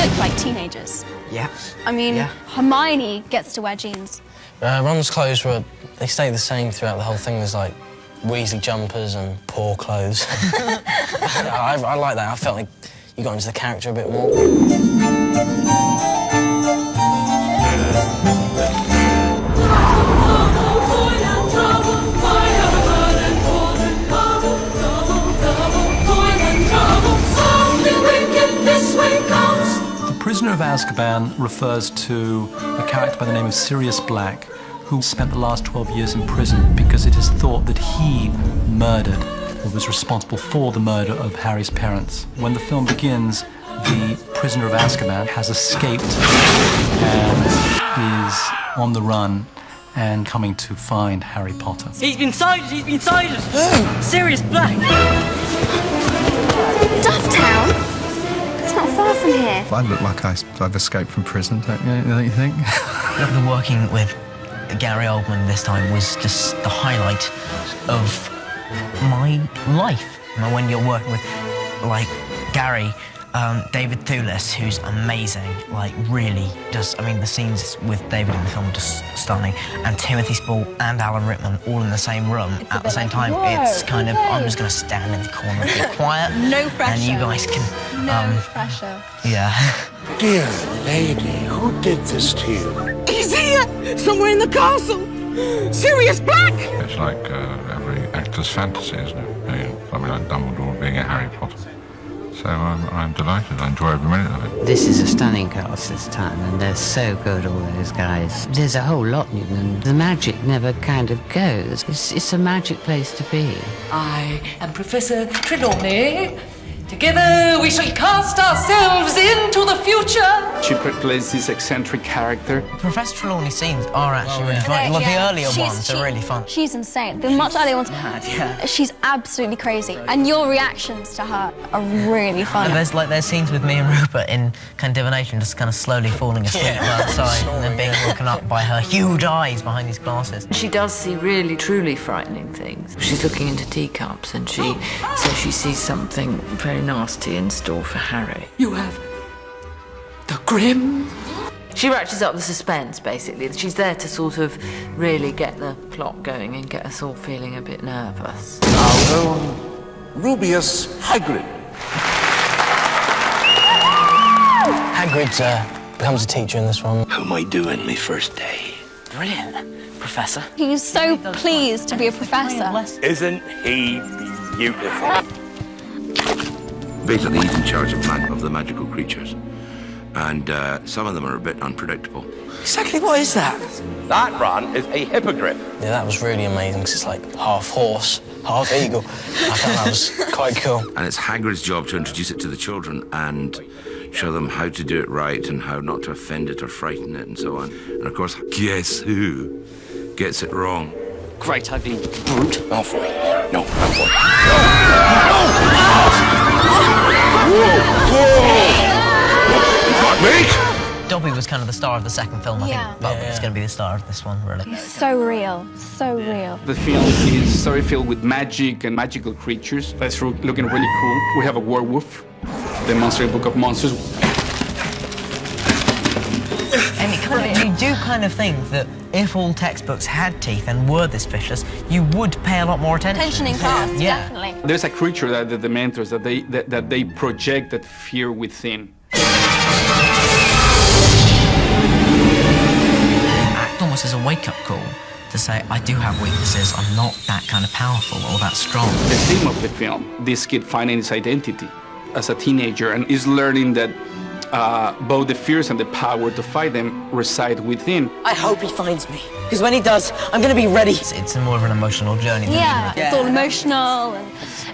look like teenagers. Yeah. I mean, Hermione gets to wear jeans. Ron's clothes they stay the same throughout the whole thing. There's like Weasley jumpers and poor clothes. I like that. I felt like you got into the character a bit more. Prisoner of Azkaban refers to a character by the name of Sirius Black, who spent the last 12 years in prison because it is thought that he murdered or was responsible for the murder of Harry's parents. When the film begins, the Prisoner of Azkaban has escaped and is on the run and coming to find Harry Potter. He's been sighted! He's been sighted! Sirius Black! Dufftown? It's not far from here. I look like I've escaped from prison, don't you think? The working with Gary Oldman this time was just the highlight of my life. When you're working with, like, Gary, David Thewlis, who's amazing, like, really just, I mean, the scenes with David in the film are just stunning, and Timothy Spall and Alan Rickman all in the same room at the same time. It's kind of, I'm just going to stand in the corner and be quiet. No pressure. And you guys can... No pressure. Yeah. Dear lady, who did this to you? He's here! Somewhere in the castle! Sirius Black! It's like every actor's fantasy, isn't it? Something like Dumbledore being a Harry Potter. So I'm delighted. I enjoy every minute of it. This is a stunning cast this time, and they're so good, all those guys. There's a whole lot in them. The magic never kind of goes. It's a magic place to be. I am Professor Trelawney. Together we shall cast ourselves into the future. She plays this eccentric character. Professor Trelawney's scenes are actually really fun. Like, the earlier ones are really fun. She's insane. The much earlier ones, she's absolutely crazy. And your reactions to her are really fun. There's scenes with me and Rupert in kind of divination, just kind of slowly falling asleep outside and then being woken up by her huge eyes behind these glasses. She does see really, truly frightening things. She's looking into teacups and she says she sees something very nasty in store for Harry. You have the Grim. She ratchets up the suspense, basically. She's there to sort of really get the plot going and get us all feeling a bit nervous. Our own Rubius Hagrid. Hagrid becomes a teacher in this one. How am I doing my first day? Brilliant, Professor. He's so pleased to be a professor. Isn't he beautiful? Basically, he's in charge of the magical creatures. And some of them are a bit unpredictable. Exactly what is that? That run is a hippogriff. Yeah, that was really amazing, because it's like half horse, half eagle. I thought that was quite cool. And it's Hagrid's job to introduce it to the children and show them how to do it right and how not to offend it or frighten it and so on. And of course, guess who gets it wrong? Great ugly brute. Malfoy. No, Malfoy. Not me! Dobby was kind of the star of the second film, I think, but he's going to be the star of this one, really. He's so real, so real. The film is story-filled with magic and magical creatures. That's looking really cool. We have a werewolf, the Monster Book of Monsters. And you do kind of think that if all textbooks had teeth and were this vicious, you would pay a lot more attention. Attention in class, definitely. There's a creature that the mentors, that they project that fear within. Act almost as a wake-up call to say, I do have weaknesses, I'm not that kind of powerful or that strong. The theme of the film, this kid finding his identity as a teenager and is learning that both the fears and the power to fight them reside within. I hope he finds me, because when he does, I'm going to be ready. It's more of an emotional journey. Yeah, it's all emotional and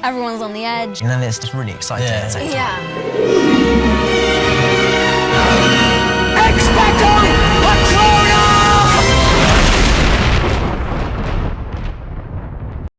everyone's on the edge. And then it's just really exciting. Yeah.